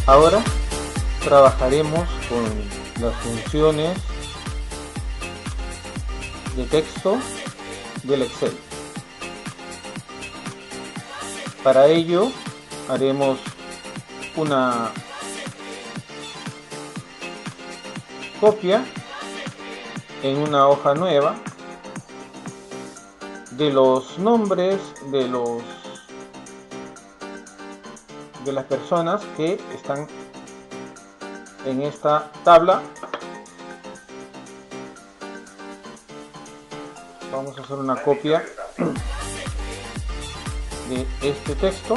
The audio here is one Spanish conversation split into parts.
Ahora trabajaremos con las funciones de texto del Excel. Para ello haremos una copia en una hoja nueva de los nombres de las personas que están en esta tabla. Vamos a hacer una copia de este texto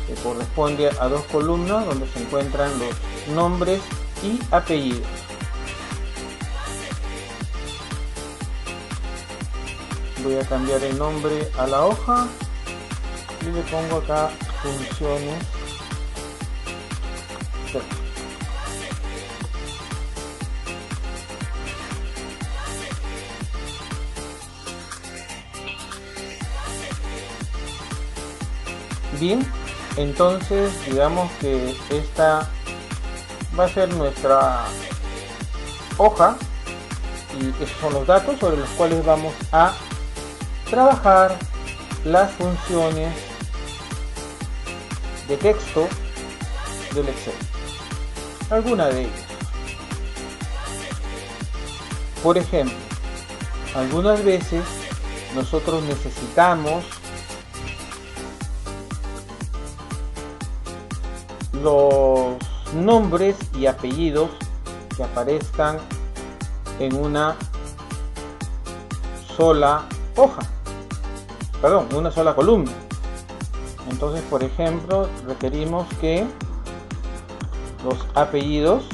que corresponde a dos columnas donde se encuentran los nombres y apellidos. Voy a cambiar el nombre a la hoja y le pongo acá funciones texto. Bien, entonces digamos que esta va a ser nuestra hoja y esos son los datos sobre los cuales vamos a trabajar las funciones de texto del Excel. Alguna de ellas. Por ejemplo, algunas veces nosotros necesitamos los nombres y apellidos que aparezcan en una sola hoja, perdón, una sola columna. Entonces, por ejemplo, requerimos que los apellidos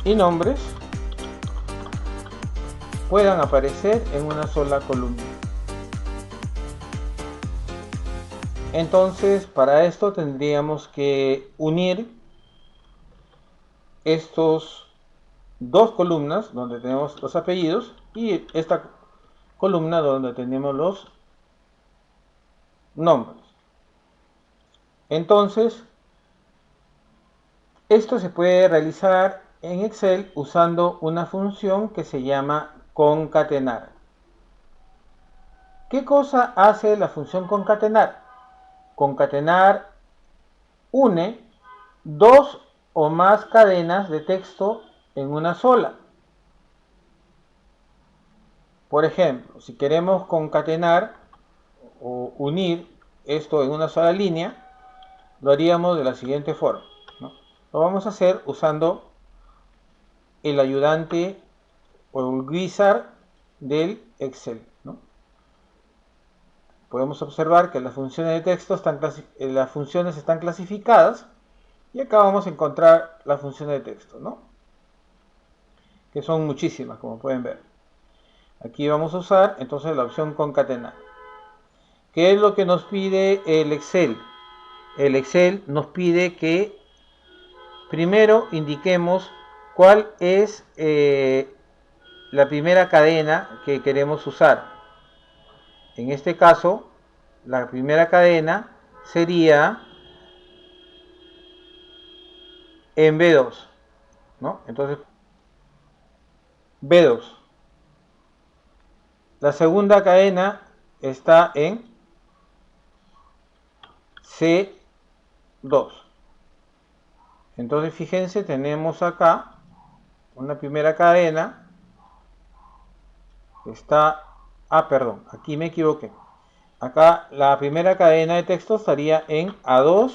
y nombres puedan aparecer en una sola columna. Entonces, para esto tendríamos que unir estos dos columnas donde tenemos los apellidos y esta columna donde tenemos los nombres. Entonces, esto se puede realizar en Excel usando una función que se llama concatenar. ¿Qué cosa hace la función concatenar? Concatenar une dos o más cadenas de texto en una sola. Por ejemplo, si queremos concatenar o unir esto en una sola línea, lo haríamos de la siguiente forma, ¿no? Lo vamos a hacer usando el ayudante o el wizard del Excel, ¿no? Podemos observar que las funciones de texto están clasificadas y acá vamos a encontrar las funciones de texto, ¿no? Que son muchísimas, como pueden ver. Aquí vamos a usar entonces la opción concatenar. ¿Qué es lo que nos pide el Excel? El Excel nos pide que primero indiquemos cuál es la primera cadena que queremos usar. En este caso, la primera cadena sería en B2, ¿no? Entonces, B2. La segunda cadena está en C2. Entonces, fíjense, tenemos acá una primera cadena. Está, perdón, aquí me equivoqué. Acá la primera cadena de texto estaría en A2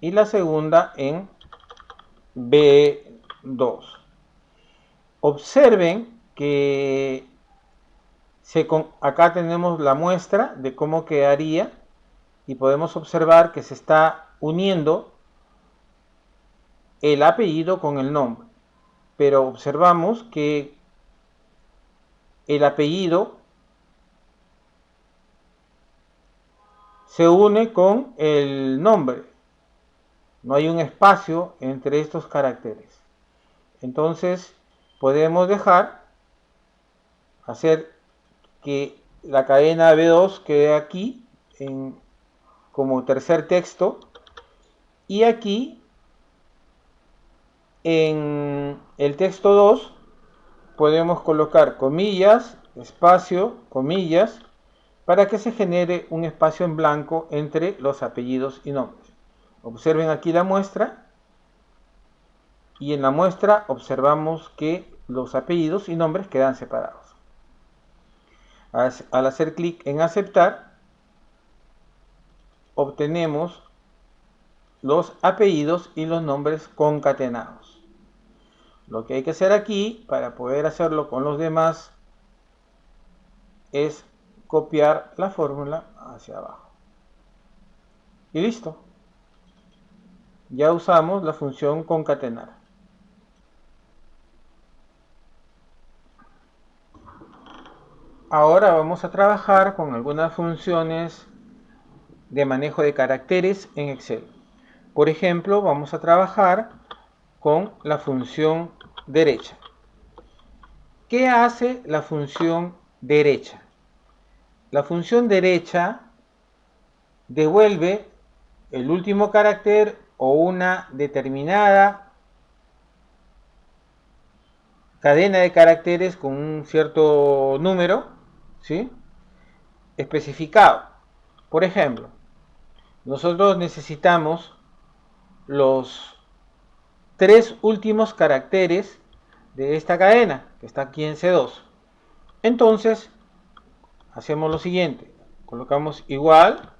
y la segunda en B2. Observen que acá tenemos la muestra de cómo quedaría y podemos observar que se está uniendo el apellido con el nombre. Pero observamos que el apellido se une con el nombre. No hay un espacio entre estos caracteres. Entonces podemos hacer que la cadena B2 quede aquí en como tercer texto. Y aquí, en el texto 2, podemos colocar comillas, espacio, comillas, para que se genere un espacio en blanco entre los apellidos y nombres. Observen aquí la muestra, y en la muestra observamos que los apellidos y nombres quedan separados. Al hacer clic en aceptar, obtenemos los apellidos y los nombres concatenados. Lo que hay que hacer aquí, para poder hacerlo con los demás, es copiar la fórmula hacia abajo. Y listo. Ya usamos la función concatenar. Ahora vamos a trabajar con algunas funciones de manejo de caracteres en Excel. Por ejemplo, vamos a trabajar con la función derecha. ¿Qué hace la función derecha? La función derecha devuelve el último carácter o una determinada cadena de caracteres con un cierto número, ¿sí?, especificado. Por ejemplo, nosotros necesitamos los 3 últimos caracteres de esta cadena, que está aquí en C2. Entonces, hacemos lo siguiente. Colocamos igual,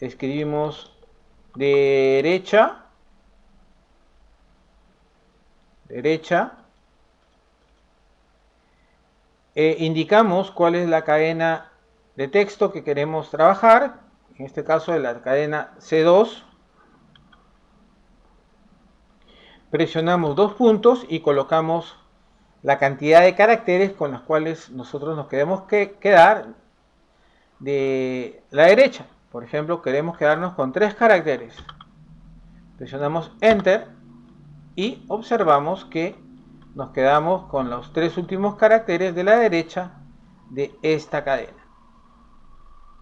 escribimos derecha, indicamos cuál es la cadena de texto que queremos trabajar, en este caso de la cadena C2, presionamos 2 puntos y colocamos la cantidad de caracteres con los cuales nosotros nos queremos quedar de la derecha. Por ejemplo, queremos quedarnos con 3 caracteres. Presionamos Enter y observamos que nos quedamos con los 3 últimos caracteres de la derecha de esta cadena.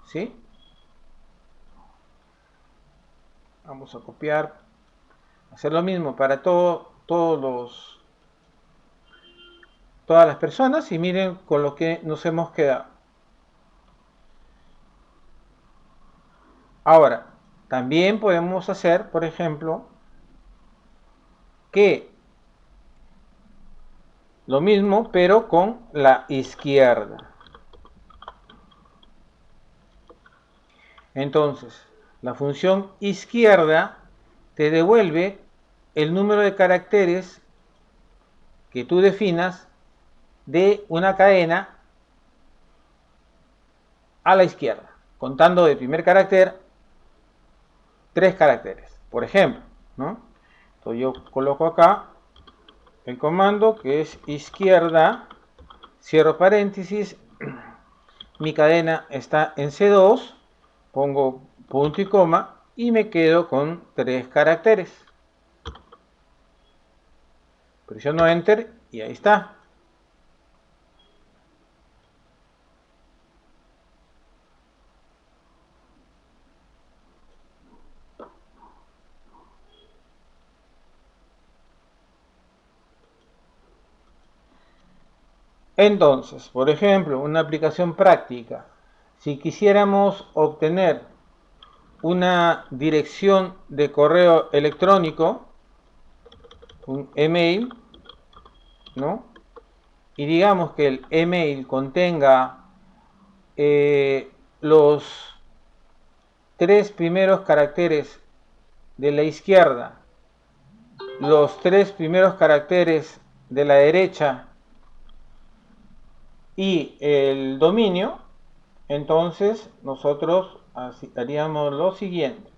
¿Sí? Vamos a copiar, hacer lo mismo para todas las personas, y miren con lo que nos hemos quedado. Ahora, también podemos hacer, por ejemplo, que lo mismo, pero con la izquierda. Entonces, la función izquierda te devuelve el número de caracteres que tú definas de una cadena a la izquierda, contando del primer carácter 3 caracteres, por ejemplo, ¿no? Entonces yo coloco acá el comando que es izquierda, cierro paréntesis, mi cadena está en C2, pongo punto y coma y me quedo con 3 caracteres. Presiono Enter y ahí está. Entonces, por ejemplo, una aplicación práctica. Si quisiéramos obtener una dirección de correo electrónico, un email, ¿no?, y digamos que el email contenga los 3 primeros caracteres de la izquierda, los 3 primeros caracteres de la derecha y el dominio, entonces nosotros haríamos lo siguiente,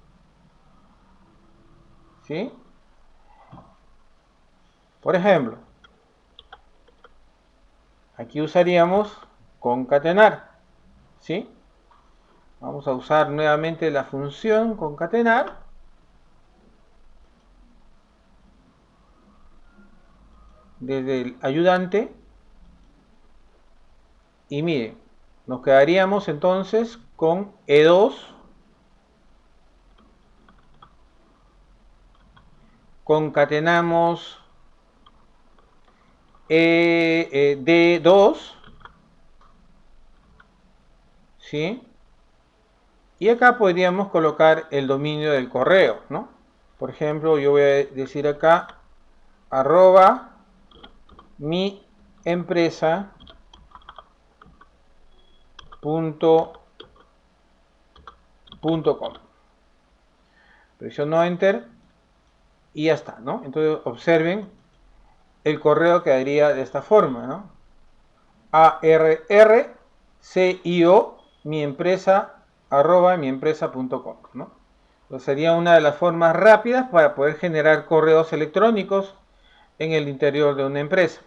¿sí? Por ejemplo, aquí usaríamos concatenar, ¿sí? Vamos a usar nuevamente la función concatenar. Desde el ayudante. Y miren, nos quedaríamos entonces con E2 concatenamos D2, ¿sí? Y acá podríamos colocar el dominio del correo, ¿no? Por ejemplo, yo voy a decir acá arroba mi empresa .com. Presiono enter y ya está, ¿no? Entonces observen, el correo quedaría de esta forma, ¿no? ARRCIO mi empresa arroba miempresa.com, ¿no? Entonces sería una de las formas rápidas para poder generar correos electrónicos en el interior de una empresa.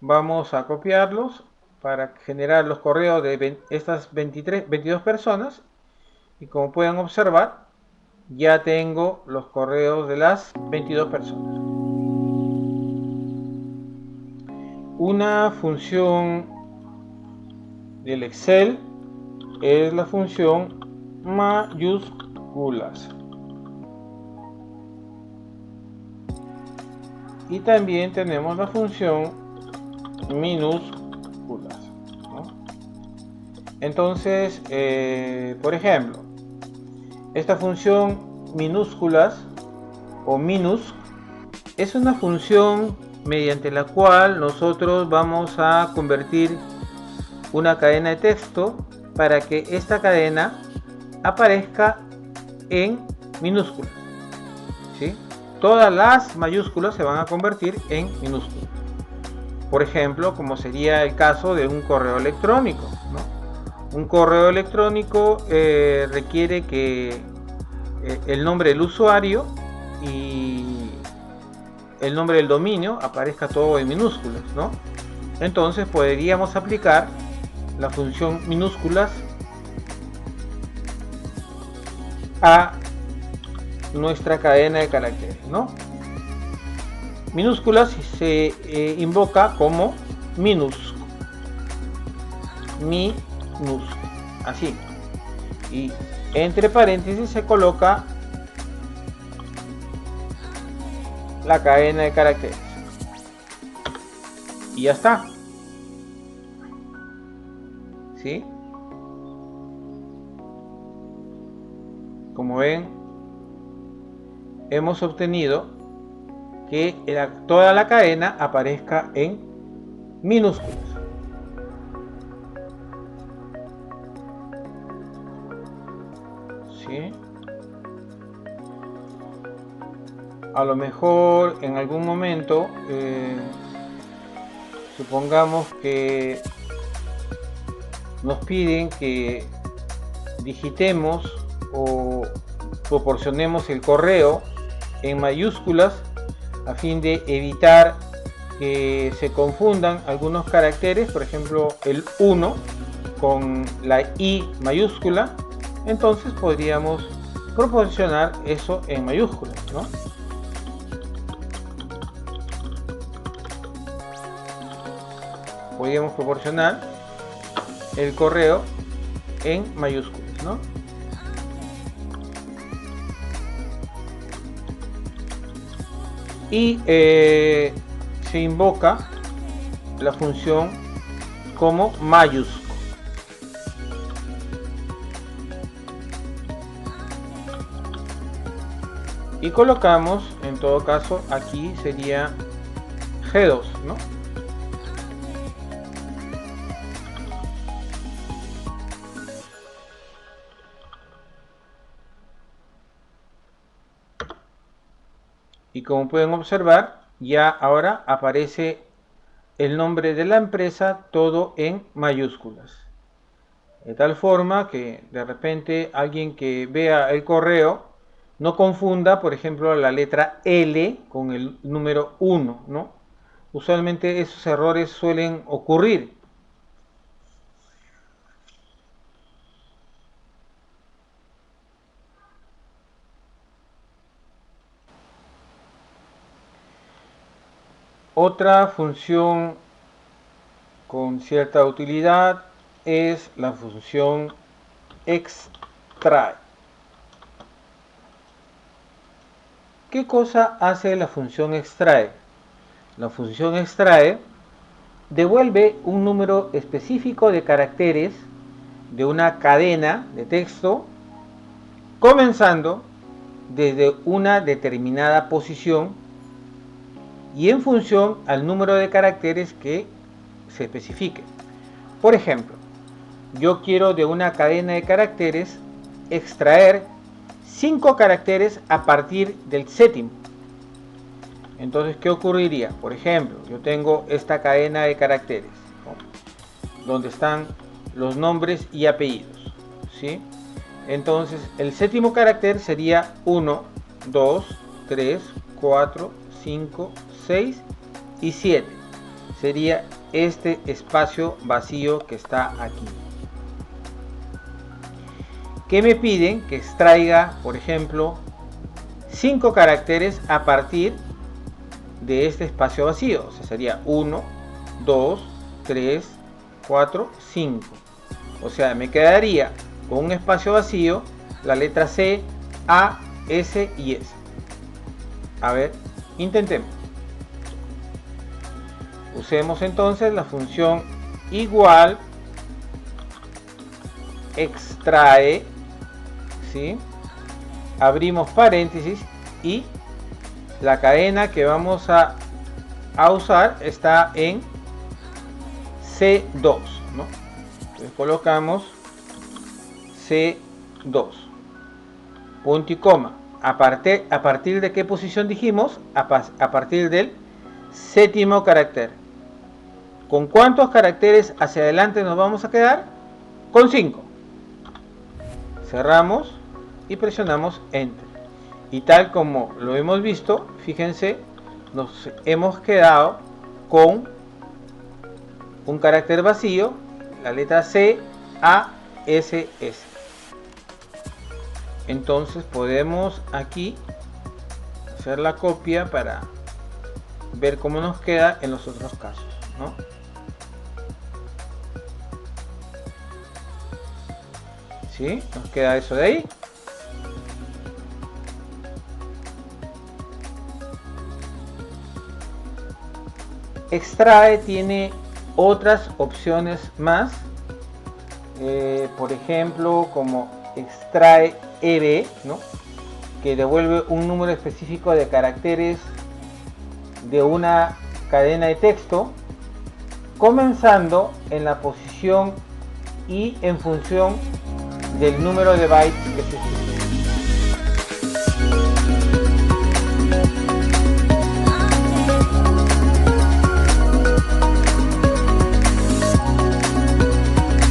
Vamos a copiarlos para generar los correos de estas 22 personas, y como pueden observar, ya tengo los correos de las 22 personas. Una función del Excel es la función mayúsculas. Y también tenemos la función minúsculas, ¿no? Entonces, por ejemplo, esta función minúsculas o minus es una función mediante la cual nosotros vamos a convertir una cadena de texto para que esta cadena aparezca en minúsculas, ¿sí? Todas las mayúsculas se van a convertir en minúsculas. Por ejemplo, como sería el caso de un correo electrónico, ¿no? Un correo electrónico requiere que el nombre del usuario y el nombre del dominio aparezca todo en minúsculas, ¿no? Entonces podríamos aplicar la función minúsculas a nuestra cadena de caracteres, ¿no? Minúsculas se invoca como minus, así, y entre paréntesis se coloca la cadena de caracteres y ya está, ¿sí? Como ven, hemos obtenido que toda la cadena aparezca en minúsculas. ¿Sí? A lo mejor en algún momento, supongamos que nos piden que digitemos o proporcionemos el correo en mayúsculas a fin de evitar que se confundan algunos caracteres, por ejemplo el 1 con la I mayúscula. Entonces podríamos proporcionar eso en mayúsculas, ¿no? Podríamos proporcionar el correo en mayúsculas, ¿no? Y se invoca la función como mayúscula. Y colocamos, en todo caso, aquí sería G2, ¿no? Y como pueden observar, ya ahora aparece el nombre de la empresa todo en mayúsculas. De tal forma que de repente alguien que vea el correo no confunda, por ejemplo, la letra L con el número 1, ¿no? Usualmente esos errores suelen ocurrir. Otra función con cierta utilidad es la función extrae. ¿Qué cosa hace la función extrae? La función extrae devuelve un número específico de caracteres de una cadena de texto comenzando desde una determinada posición y en función al número de caracteres que se especifique. Por ejemplo, yo quiero de una cadena de caracteres extraer 5 caracteres a partir del séptimo. Entonces, ¿qué ocurriría? Por ejemplo, yo tengo esta cadena de caracteres, ¿no?, donde están los nombres y apellidos, ¿sí? Entonces, el séptimo carácter sería 1, 2, 3, 4, 5, 6 y 7. Sería este espacio vacío que está aquí. ¿Qué me piden? Que extraiga, por ejemplo, 5 caracteres a partir de este espacio vacío. O sea, sería 1, 2, 3, 4, 5. O sea, me quedaría con un espacio vacío la letra C, A, S y S. A ver, intentemos. Usemos entonces la función igual extrae, ¿sí? Abrimos paréntesis y la cadena que vamos a usar está en C2, ¿no? Entonces colocamos C2, punto y coma. ¿A partir de qué posición dijimos? A partir del séptimo carácter. ¿Con cuántos caracteres hacia adelante nos vamos a quedar? Con 5. Cerramos y presionamos Enter. Y tal como lo hemos visto, fíjense, nos hemos quedado con un carácter vacío, la letra C, A, S, S. Entonces podemos aquí hacer la copia para ver cómo nos queda en los otros casos, ¿no? ¿Sí? Nos queda eso de ahí. Extrae tiene otras opciones más, por ejemplo, como extrae EB, ¿no?, que devuelve un número específico de caracteres de una cadena de texto, comenzando en la posición y en función del número de bytes que se especifica.